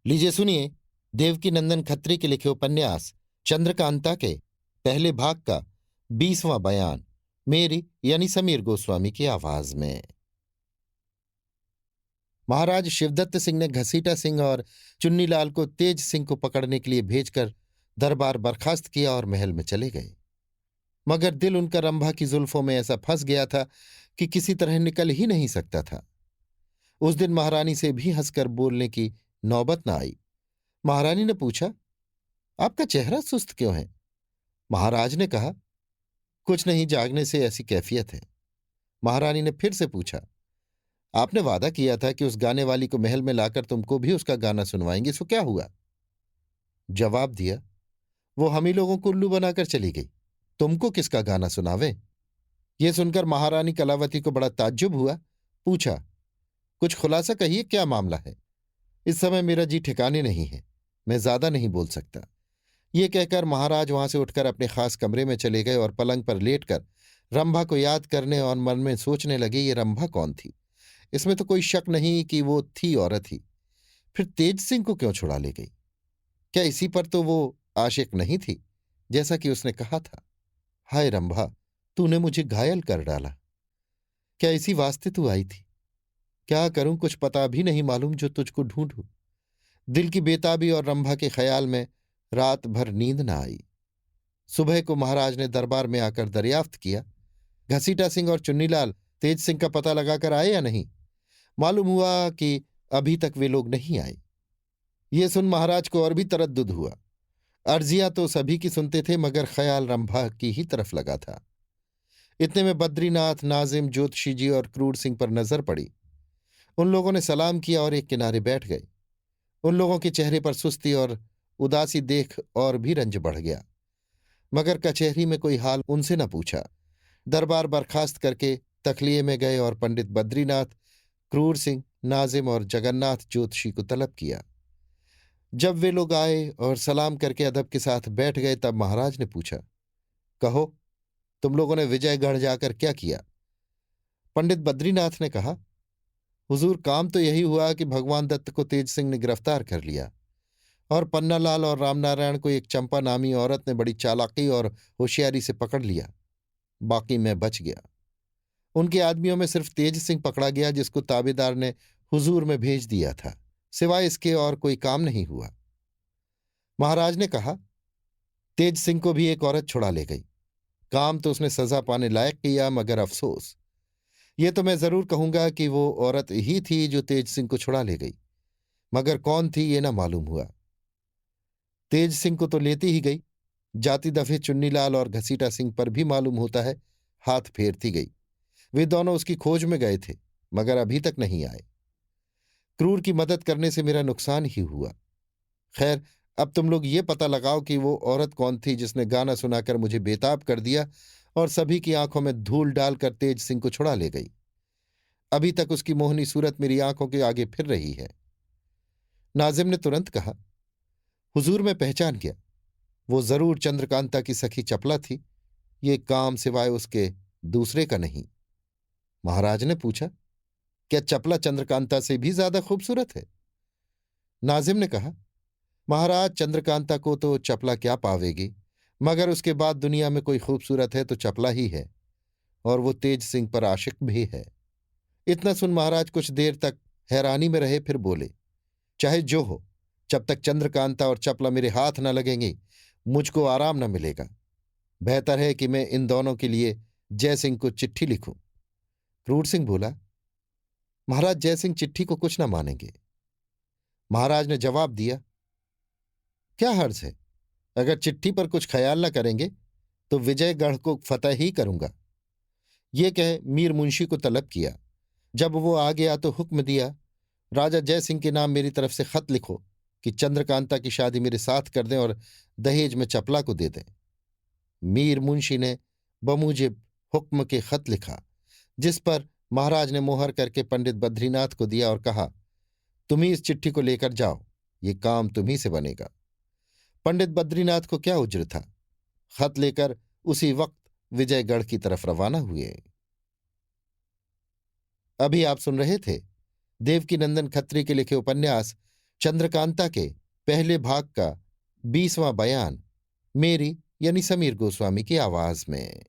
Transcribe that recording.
लीजिए सुनिए, देवकीनंदन खत्री के लिखे उपन्यास चंद्रकांता के पहले भाग का 20वां बयान मेरी यानी समीर गोस्वामी की आवाज में। महाराज शिवदत्त सिंह ने घसीटा सिंह और चुन्नीलाल को तेज सिंह को पकड़ने के लिए भेजकर दरबार बर्खास्त किया और महल में चले गए। मगर दिल उनका रंभा की जुल्फों में ऐसा फंस गया था कि किसी तरह निकल ही नहीं सकता था। उस दिन महारानी से भी हंसकर बोलने की नौबत न आई। महारानी ने पूछा, आपका चेहरा सुस्त क्यों है? महाराज ने कहा, कुछ नहीं, जागने से ऐसी कैफियत है। महारानी ने फिर से पूछा, आपने वादा किया था कि उस गाने वाली को महल में लाकर तुमको भी उसका गाना सुनवाएंगे, सो क्या हुआ? जवाब दिया, वो हम ही लोगों को उल्लू बनाकर चली गई, तुमको किसका गाना सुनावे? ये सुनकर महारानी कलावती को बड़ा ताज्जुब हुआ। पूछा, कुछ खुलासा कहिए, क्या मामला है? इस समय मेरा जी ठिकाने नहीं है, मैं ज्यादा नहीं बोल सकता। ये कहकर महाराज वहां से उठकर अपने खास कमरे में चले गए और पलंग पर लेटकर रंभा को याद करने और मन में सोचने लगे, ये रंभा कौन थी? इसमें तो कोई शक नहीं कि वो थी औरत ही। फिर तेज सिंह को क्यों छुड़ा ले गई? क्या इसी पर तो वो आशिक नहीं थी, जैसा कि उसने कहा था? हाय रंभा, तूने मुझे घायल कर डाला। क्या इसी वास्ते तू आई थी? क्या करूं, कुछ पता भी नहीं मालूम जो तुझको ढूंढूं। दिल की बेताबी और रंभा के ख्याल में रात भर नींद न आई। सुबह को महाराज ने दरबार में आकर दरियाफ्त किया, घसीटा सिंह और चुन्नीलाल तेज सिंह का पता लगाकर आए या नहीं। मालूम हुआ कि अभी तक वे लोग नहीं आए। ये सुन महाराज को और भी तरद्दुद हुआ। अर्जियां तो सभी की सुनते थे, मगर ख्याल रंभा की ही तरफ लगा था। इतने में बद्रीनाथ, नाजिम, ज्योतिषी जी और क्रूर सिंह पर नजर पड़ी। उन लोगों ने सलाम किया और एक किनारे बैठ गए। उन लोगों के चेहरे पर सुस्ती और उदासी देख और भी रंज बढ़ गया, मगर कचहरी में कोई हाल उनसे न पूछा। दरबार बर्खास्त करके तखलिए में गए और पंडित बद्रीनाथ, क्रूर सिंह, नाजिम और जगन्नाथ ज्योतिषी को तलब किया। जब वे लोग आए और सलाम करके अदब के साथ बैठ गए, तब महाराज ने पूछा, कहो, तुम लोगों ने विजयगढ़ जाकर क्या किया? पंडित बद्रीनाथ ने कहा, हुजूर, काम तो यही हुआ कि भगवान दत्त को तेज सिंह ने गिरफ्तार कर लिया और पन्नालाल और रामनारायण को एक चंपा नामी औरत ने बड़ी चालाकी और होशियारी से पकड़ लिया। बाकी मैं बच गया। उनके आदमियों में सिर्फ तेज सिंह पकड़ा गया, जिसको ताबेदार ने हुजूर में भेज दिया था। सिवाय इसके और कोई काम नहीं हुआ। महाराज ने कहा, तेज सिंह को भी एक औरत छुड़ा ले गई। काम तो उसने सजा पाने लायक किया, मगर अफसोस, ये तो मैं जरूर कहूंगा कि वो औरत ही थी जो तेज सिंह को छुड़ा ले गई, मगर कौन थी ये ना मालूम हुआ। तेज सिंह को तो लेती ही गई, जाती दफे चुन्नीलाल और घसीटा सिंह पर भी मालूम होता है हाथ फेरती गई। वे दोनों उसकी खोज में गए थे, मगर अभी तक नहीं आए। क्रूर की मदद करने से मेरा नुकसान ही हुआ। खैर, अब तुम लोग ये पता लगाओ कि वो औरत कौन थी जिसने गाना सुनाकर मुझे बेताब कर दिया और सभी की आंखों में धूल डालकर तेज सिंह को छुड़ा ले गई। अभी तक उसकी मोहनी सूरत मेरी आंखों के आगे फिर रही है। नाजिम ने तुरंत कहा, हुजूर, मैं पहचान गया, वो जरूर चंद्रकांता की सखी चपला थी। ये काम सिवाय उसके दूसरे का नहीं। महाराज ने पूछा, क्या चपला चंद्रकांता से भी ज्यादा खूबसूरत है? नाजिम ने कहा, महाराज, चंद्रकांता को तो चपला क्या पावेगी, मगर उसके बाद दुनिया में कोई खूबसूरत है तो चपला ही है, और वो तेज सिंह पर आशिक भी है। इतना सुन महाराज कुछ देर तक हैरानी में रहे, फिर बोले, चाहे जो हो, जब तक चंद्रकांता और चपला मेरे हाथ न लगेंगे मुझको आराम न मिलेगा। बेहतर है कि मैं इन दोनों के लिए जय सिंह को चिट्ठी लिखूं। क्रूर सिंह बोला, महाराज, जय सिंह चिट्ठी को कुछ न मानेंगे। महाराज ने जवाब दिया, क्या हर्ज है? अगर चिट्ठी पर कुछ ख्याल न करेंगे तो विजयगढ़ को फतह ही करूंगा। ये कह मीर मुंशी को तलब किया। जब वो आ गया तो हुक्म दिया, राजा जय सिंह के नाम मेरी तरफ से खत लिखो कि चंद्रकांता की शादी मेरे साथ कर दें और दहेज में चपला को दे दें। मीर मुंशी ने बमूजिब हुक्म के खत लिखा, जिस पर महाराज ने मोहर करके पंडित बद्रीनाथ को दिया और कहा, तुम ही इस चिट्ठी को लेकर जाओ, ये काम तुम्ही से बनेगा। पंडित बद्रीनाथ को क्या उज्र था, खत लेकर उसी वक्त विजयगढ़ की तरफ रवाना हुए। अभी आप सुन रहे थे देवकीनंदन खत्री के लिखे उपन्यास चंद्रकांता के पहले भाग का 20वां बयान मेरी यानी समीर गोस्वामी की आवाज में।